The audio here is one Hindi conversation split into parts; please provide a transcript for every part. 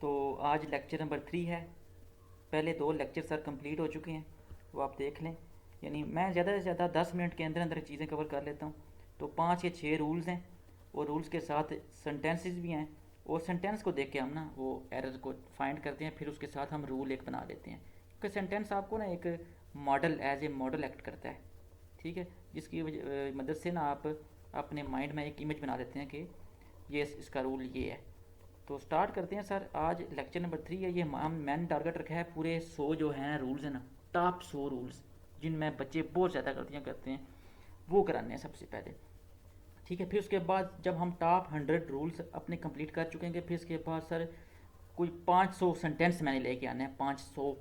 तो आज लेक्चर नंबर 3 है। पहले 2 लेक्चर सर कंप्लीट हो चुके हैं, वो आप देख लें। यानी मैं ज़्यादा से ज़्यादा 10 मिनट के अंदर अंदर चीज़ें कवर कर लेता हूँ। तो 5 या 6 रूल्स हैं, और रूल्स के साथ सेंटेंसेस भी हैं। और सेंटेंस को देख के हम ना वो एरर को फाइंड करते हैं, फिर उसके साथ हम रूल एक बना लेते हैं, क्योंकि सेंटेंस आपको ना एक model as a model act करता है। ठीक है, जिसकी मदद से ना आप अपने माइंड में एक इमेज बना देते हैं कि ये इसका रूल ये है। तो स्टार्ट करते हैं सर। आज लेक्चर नंबर 3 है। ये हम मैंने टारगेट रखा है पूरे 100 जो हैं रूल्स हैं ना, टॉप 100 रूल्स जिनमें बच्चे बहुत ज़्यादा गलतियाँ करते हैं, वो कराने हैं सबसे पहले। ठीक है, फिर उसके बाद जब हम टॉप 100 रूल्स अपने कंप्लीट कर चुकेंगे, फिर उसके बाद सर कोई 500 सेंटेंस मैंने लेके आना है, 500।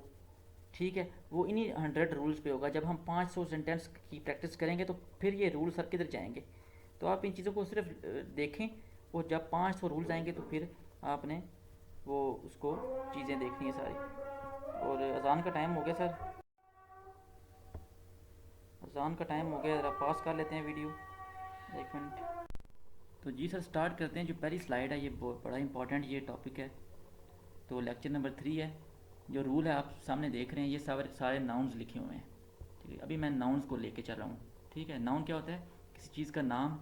ठीक है, वो इन्हीं 100 रूल्स पे होगा। जब हम 500 सेंटेंस की प्रैक्टिस करेंगे तो फिर ये रूल सर किधर जाएंगे। तो आप इन चीज़ों को सिर्फ देखें, और जब 500 रूल्स आएंगे तो फिर आपने वो उसको चीज़ें देखनी है सारी। और अजान का टाइम हो गया सर, अजान का टाइम हो गया, ज़रा पास कर लेते हैं वीडियो, 1 मिनट। तो जी सर स्टार्ट करते हैं। जो पहली स्लाइड है ये बहुत बड़ा इंपॉर्टेंट ये टॉपिक है। तो लेक्चर नंबर 3 है। जो रूल है आप सामने देख रहे हैं, ये सारे सारे नाउन्स लिखे हुए हैं। ठीक है, अभी मैं नाउन्स को लेके चल रहा हूँ। ठीक है, नाउन क्या होता है? किसी चीज़ का नाम।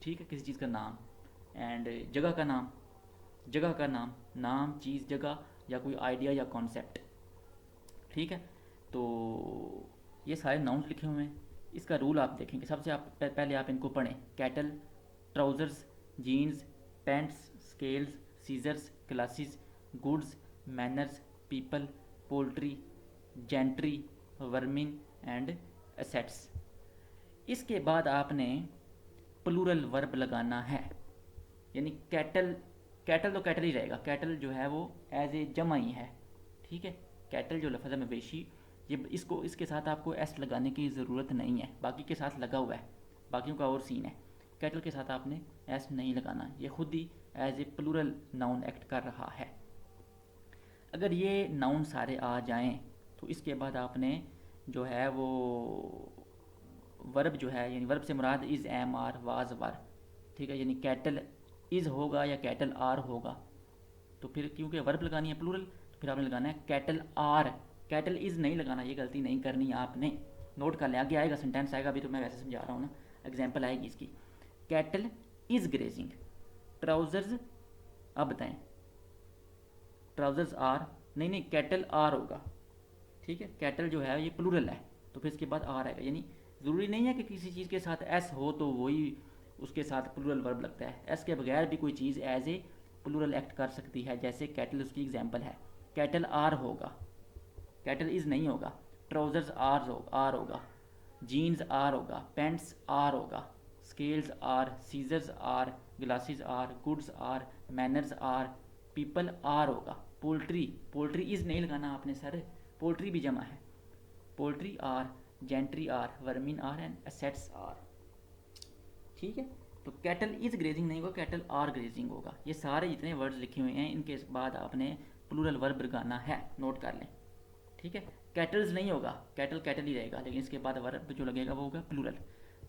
ठीक है, किसी चीज़ का नाम। एंड जगह का नाम, जगह का नाम, नाम, चीज़, जगह, या कोई आइडिया या कॉन्सेप्ट। ठीक है, तो ये सारे नाउन्स लिखे हुए हैं। इसका रूल आप देखेंगे। सबसे आप पहले आप इनको पढ़ें। Cattle, trousers, jeans, pants, scales, scissors, classes, goods, manners, people, poultry, gentry, vermin and assets. इसके बाद आपने प्लूरल वर्ब लगाना है। यानी कैटल, कैटल तो कैटल ही रहेगा। कैटल जो है वो एज ए जमा ही है। ठीक है, कैटल जो लफ्ज़ है मवेशी, ये इसको इसके साथ आपको एस लगाने की ज़रूरत नहीं है, बाकी के साथ लगा हुआ है, बाकियों का और सीन है। कैटल के साथ आपने एस नहीं लगाना, ये खुद ही as a plural noun act कर रहा है। अगर ये नाउन सारे आ जाएं तो इसके बाद आपने जो है वो वर्ब जो है, यानी वर्ब से मुराद इज़, एम, आर, वाज, वर। ठीक है, यानी कैटल इज़ होगा या कैटल आर होगा, तो फिर क्योंकि वर्ब लगानी है प्लूरल, तो फिर आपने लगाना है कैटल आर। कैटल इज़ नहीं लगाना, ये गलती नहीं करनी आपने। नोट कर लें, आगे आएगा सेंटेंस आएगा, अभी तो मैं वैसे समझा रहा हूँ ना, एग्जाम्पल आएगी इसकी। कैटल इज़ ग्रेजिंग, ट्राउज़र्स, अब बताएं, ट्राउज़र्स आर, नहीं नहीं कैटल आर होगा। ठीक है, कैटल जो है ये प्लूरल है, तो फिर इसके बाद आर आएगा। यानी ज़रूरी नहीं है कि किसी चीज़ के साथ एस हो तो वही उसके साथ प्लूरल वर्ब लगता है। एस के बगैर भी कोई चीज़ एज ए प्लूरल एक्ट कर सकती है, जैसे कैटल उसकी एग्जाम्पल है। कैटल आर होगा, कैटल इज़ नहीं होगा। ट्राउज़र्स आर होगा, जीन्स आर होगा, पैंट्स आर होगा, scales are, scissors are, glasses are, goods are, manners are, people are होगा। पोल्ट्री, पोल्ट्री इज़ नहीं लगाना आपने सर, पोल्ट्री भी जमा है। Poultry are, gentry are, vermin are and assets are. ठीक है, तो कैटल इज़ ग्रेजिंग नहीं होगा, कैटल आर ग्रेजिंग होगा। ये सारे जितने वर्ड्स लिखे हुए हैं इनके बाद आपने प्लूरल वर्ब लगाना है, नोट कर लें। ठीक है, कैटल्स नहीं होगा, कैटल कैटल ही रहेगा, लेकिन इसके बाद वर्ब जो लगेगा वो होगा प्लूरल।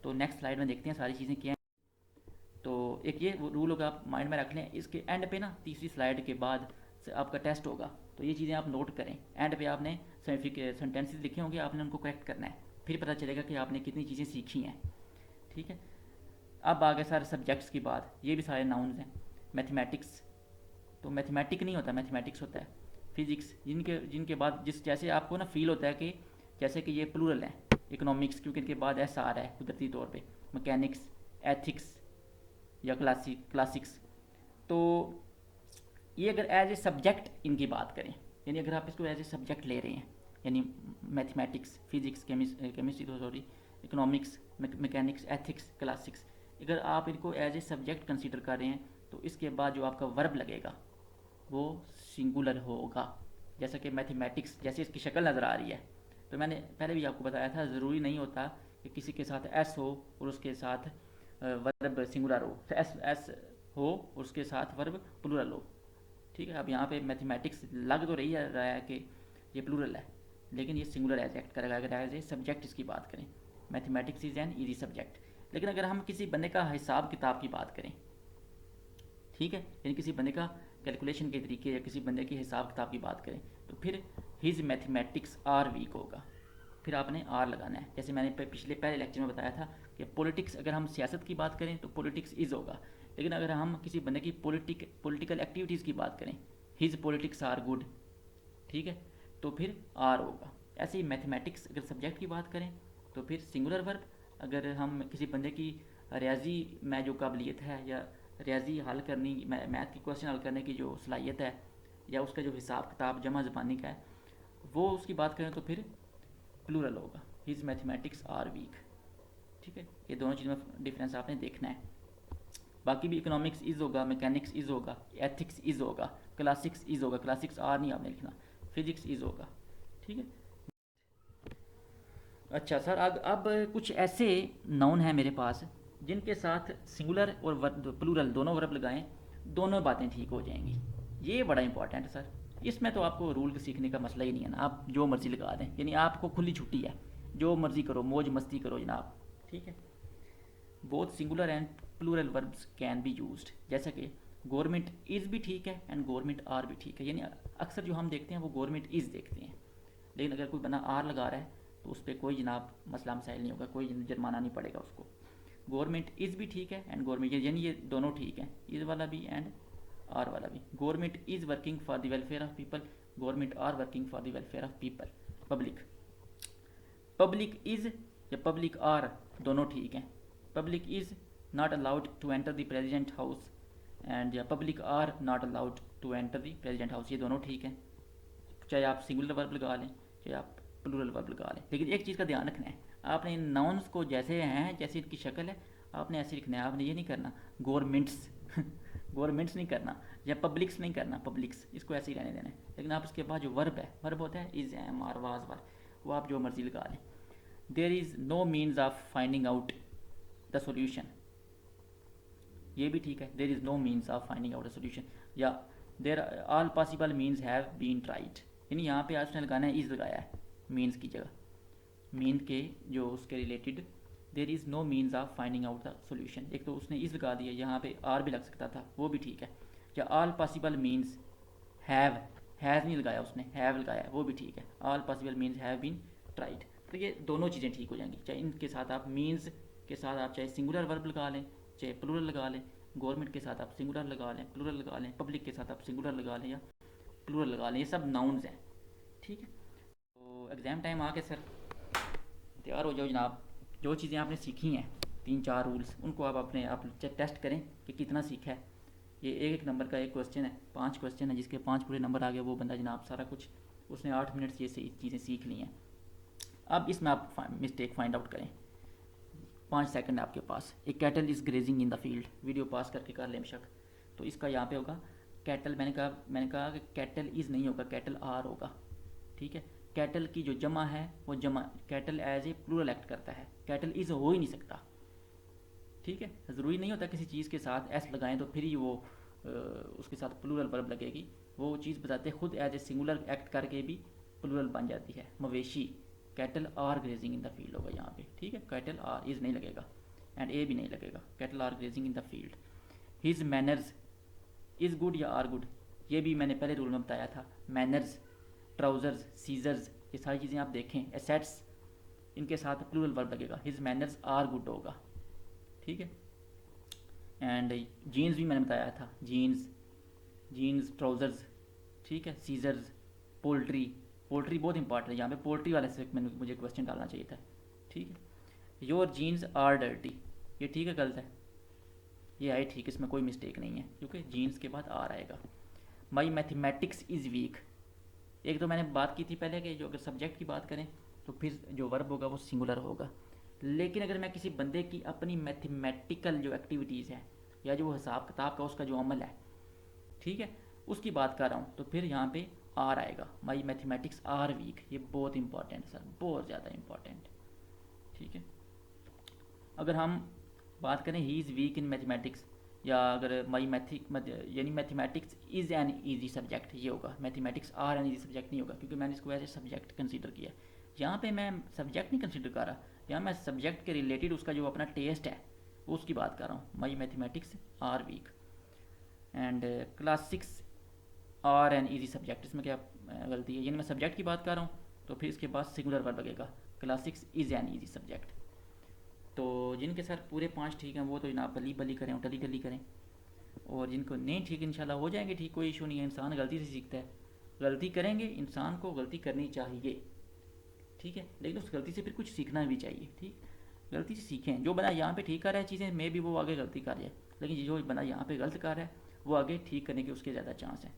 तो नेक्स्ट स्लाइड में देखते हैं सारी चीज़ें क्या हैं। तो एक ये रूल होगा, आप माइंड में रख लें। इसके एंड पे ना तीसरी स्लाइड के बाद से आपका टेस्ट होगा, तो ये चीज़ें आप नोट करें। एंड पे आपने सेंटेंसेस लिखे होंगे, आपने उनको करेक्ट करना है, फिर पता चलेगा कि आपने कितनी चीज़ें सीखी हैं। ठीक है, अब आ गए सारे सब्जेक्ट्स की बात। ये भी सारे नाउन्स हैं। मैथमेटिक्स, तो मैथमेटिक नहीं होता, मैथमेटिक्स होता है। फिजिक्स, जिनके जिनके बाद जिस जैसे आपको ना फील होता है कि जैसे कि ये प्लूरल है। इकोनॉमिक्स, क्योंकि इनके बाद ऐसा आ रहा है कुदरती तौर पे। मैकेनिक्स, एथिक्स या क्लासिक्स। तो ये अगर एज ए सब्जेक्ट इनकी बात करें, यानी अगर आप इसको एज ए सब्जेक्ट ले रहे हैं, यानी मैथमेटिक्स, फिजिक्स, केमिस्ट्री तो sorry, economics, mechanics, ethics, classics, अगर आप इनको एज ए सब्जेक्ट कंसीडर कर रहे हैं तो इसके बाद जो आपका वर्ब लगेगा वो सिंगुलर होगा। जैसा कि मैथमेटिक्स, जैसे इसकी शक्ल नज़र आ रही है, तो मैंने पहले भी आपको बताया था, ज़रूरी नहीं होता कि किसी के साथ एस हो और उसके साथ वर्ब सिंगुलर हो, तो एस एस हो और उसके साथ वर्ब प्लूरल हो। ठीक है, अब यहाँ पे मैथमेटिक्स लग तो रहा है कि ये प्लूरल है, लेकिन ये सिंगुलर एज एक्ट करेगा अगर एज ए सब्जेक्ट इसकी बात करें। Mathematics is an easy subject. लेकिन अगर हम किसी बंदे का हिसाब किताब की बात करें, ठीक है, यानी किसी बंदे का कैलकुलेशन के तरीके या किसी बंदे के हिसाब किताब की बात करें तो फिर हिज मैथमेटिक्स आर वीक होगा, फिर आपने आर लगाना है। जैसे मैंने पहले लेक्चर में बताया था कि पॉलिटिक्स, अगर हम सियासत की बात करें तो पॉलिटिक्स इज़ होगा, लेकिन अगर हम किसी बंदे की पॉलिटिकल एक्टिविटीज़ की बात करें, हिज पॉलिटिक्स आर गुड, ठीक है, तो फिर आर होगा। ऐसे ही मैथमेटिक्स अगर सब्जेक्ट की बात करें तो फिर सिंगुलर वर्ब। अगर हम किसी बंदे की रियाजी में जो काबिलियत है या रियाजी हल करनी, मैथ की क्वेश्चन हल करने की जो सलाहियत है या उसका जो हिसाब किताब जमा ज़बानी का है, वो उसकी बात करें तो फिर प्लूरल होगा, हिज मैथमेटिक्स आर वीक। ठीक है, ये दोनों चीज़ में डिफरेंस आपने देखना है। बाकी भी इकोनॉमिक्स इज़ होगा, मैकेनिक्स इज़ होगा, एथिक्स इज़ होगा, क्लासिक्स इज़ होगा, क्लासिक्स आर नहीं आपने लिखना, फिजिक्स इज़ होगा। ठीक है। अच्छा सर, अब कुछ ऐसे नाउन हैं मेरे पास जिनके साथ सिंगुलर और प्लूरल दोनों वर्ब लगाएं, दोनों बातें ठीक हो जाएंगी। ये बड़ा इंपॉर्टेंट है सर, इसमें तो आपको रूल सीखने का मसला ही नहीं है ना, आप जो मर्ज़ी लगा दें, यानी आपको खुली छुट्टी है, जो मर्ज़ी करो, मौज मस्ती करो जनाब। ठीक है। Both singular and plural verbs can be used, जैसा कि गवर्नमेंट इज़ भी ठीक है एंड गवर्नमेंट आर भी ठीक है, यानी अक्सर जो हम देखते हैं वो गवर्नमेंट इज़ देखते हैं, लेकिन अगर कोई बंदा आर लगा रहा है तो उस पर कोई जनाब मसला मसाइल नहीं होगा, कोई जुर्माना नहीं पड़ेगा उसको। गवर्नमेंट इज़ भी ठीक है एंड गवर्नमेंट, यानी ये दोनों ठीक हैं, इज़ वाला भी एंड आर वाला भी। Government is working for the welfare of people, government are working for the welfare of people. Public, public is या पब्लिक आर दोनों ठीक हैं। Public is not allowed to enter the president house and या public are not allowed to enter the president house, ये दोनों ठीक हैं, चाहे आप सिंगुलर वर्ब लगा लें चाहे आप प्लूरल वर्ब लगा लें। लेकिन एक चीज़ का ध्यान रखना है, आपने इन नाउन्स को जैसे हैं, जैसी इनकी शक्ल है, आपने ऐसे लिखना है, आपने ये नहीं करना गवर्नमेंट्स गवर्नमेंट्स नहीं करना या पब्लिक्स नहीं करना, पब्लिक्स, इसको ऐसे ही रहने देना है। लेकिन आप इसके बाद जो वर्ब है, वर्ब होता है is, am, are, was, were, वो आप जो मर्जी लगा लें। There is no means of finding out the solution, ये भी ठीक है, there is no means of finding out the solution, या there all possible means have been tried, यानी यहाँ पे आपने लगाना है इज़ लगाया है मीन्स की जगह, मीन के जो उसके related there is no means of finding out the solution, एक तो उसने इज़ लगा दिया, यहाँ पे आर भी लग सकता था, वो भी ठीक है। या all possible means have, has नहीं लगाया उसने, हैव लगाया, वो भी ठीक है, all possible means have been tried. तो ये दोनों चीज़ें ठीक हो जाएंगी, चाहे इनके साथ आप मीन्स के साथ आप चाहे सिंगुलर वर्ब लगा लें चाहे प्लूरल लगा लें, गवर्नमेंट के साथ आप सिंगुलर लगा लें, प्लूरल लगा लें, पब्लिक के साथ आप सिंगुलर लगा लें या प्लूरल लगा लें, ये सब नाउन्स हैं। ठीक है। तो एग्ज़ाम टाइम आ गया सर, तैयार हो जाओ जनाब। जो चीज़ें आपने सीखी हैं 3-4 रूल्स, उनको आप अपने आप टेस्ट करें कि कितना सीखा है। ये एक नंबर का एक क्वेश्चन है, 5 क्वेश्चन है, जिसके 5 पूरे नंबर आ गए वो बंदा जनाब सारा कुछ उसने 8 मिनट से ये चीज़ें सीख ली हैं। अब इसमें आप मिस्टेक फाइंड आउट करें। 5 सेकंड आपके पास। एक cattle is grazing in the field, video pause करके कर लें बेशक। तो इसका यहाँ पे होगा कैटल, मैंने कहा कि कैटल इज़ नहीं होगा, कैटल आर होगा। ठीक है। कैटल की जो जमा है वो जमा, cattle as a plural act करता है, कैटल इज़ हो ही नहीं सकता। ठीक है। ज़रूरी नहीं होता किसी चीज़ के साथ एस लगाएं तो फिर ही वो उसके साथ प्लूरल वर्ब लगेगी, वो चीज़ बताते खुद एज ए सिंगुलर एक्ट करके भी प्लूरल बन जाती है। मवेशी, cattle are grazing in the field होगा यहाँ पे। ठीक है। कैटल आर, इज़ नहीं लगेगा एंड ए भी नहीं लगेगा, cattle are grazing in the field. His manners is good या आर गुड, ये भी मैंने पहले रूल में बताया था। मैनर्स, ट्राउज़र्स, सीजर्स, ये सारी चीज़ें आप देखें। एसेट्स, इनके साथ प्लूरल वर्ब लगेगा, हिज मैनर्स आर गुड होगा। ठीक है। एंड जीन्स भी मैंने बताया था, जीन्स, जीन्स, ट्राउज़र्स। ठीक है। सीजर्स, पोल्ट्री, पोल्ट्री बहुत इंपॉर्टेंट है यहाँ पे, पोल्ट्री वाले से मुझे क्वेश्चन डालना चाहिए था। ठीक है। योर जीन्स आर डर्टी, ये ठीक है गलत है, ये आई ठीक, इसमें कोई मिस्टेक नहीं है क्योंकि जीन्स के बाद आर आएगा। माई मैथमेटिक्स इज़ वीक, एक तो मैंने बात की थी पहले कि जो अगर सब्जेक्ट की बात करें तो फिर जो वर्ब होगा वो सिंगुलर होगा, लेकिन अगर मैं किसी बंदे की अपनी मैथमेटिकल जो एक्टिविटीज़ है या जो हिसाब किताब का उसका जो अमल है, ठीक है, उसकी बात कर रहा हूँ, तो फिर यहाँ पे आर आएगा। माई मैथमेटिक्स आर वीक, ये बहुत इंपॉर्टेंट सर, बहुत ज़्यादा इंपॉर्टेंट। ठीक है। अगर हम बात करें he is weak in mathematics, या अगर माई यानी mathematics is an easy subject, ये होगा। Mathematics are an easy subject नहीं होगा क्योंकि मैंने इसको एज ए सब्जेक्ट कंसीडर किया। यहाँ पे मैं सब्जेक्ट नहीं कंसीडर कर रहा, यहाँ मैं सब्जेक्ट के रिलेटेड उसका जो अपना टेस्ट है उसकी बात कर रहा हूँ। My mathematics are weak. And class 6 are an easy subject, इसमें क्या गलती है, यानी मैं सब्जेक्ट की बात कर रहा हूँ तो फिर इसके बाद सिंगुलर वर्ब लगेगा, class 6 is an easy subject. तो जिनके सर पूरे 5 ठीक हैं वो तो जनाब बली बली करें, टली टली करें, और जिनको नहीं ठीक इंशाल्लाह हो जाएंगे ठीक, कोई इशू नहीं है, इंसान गलती से सीखता है, गलती करेंगे, इंसान को गलती करनी चाहिए, ठीक है, लेकिन उस गलती से फिर कुछ सीखना भी चाहिए, ठीक, गलती से सीखें, जो बंदा यहाँ पे ठीक कर रहा है चीज़ें मे भी वो आगे गलती कर जाए, लेकिन जो बंदा यहाँ पे गलत कर रहा है वो आगे ठीक करने के उसके ज़्यादा चांस हैं।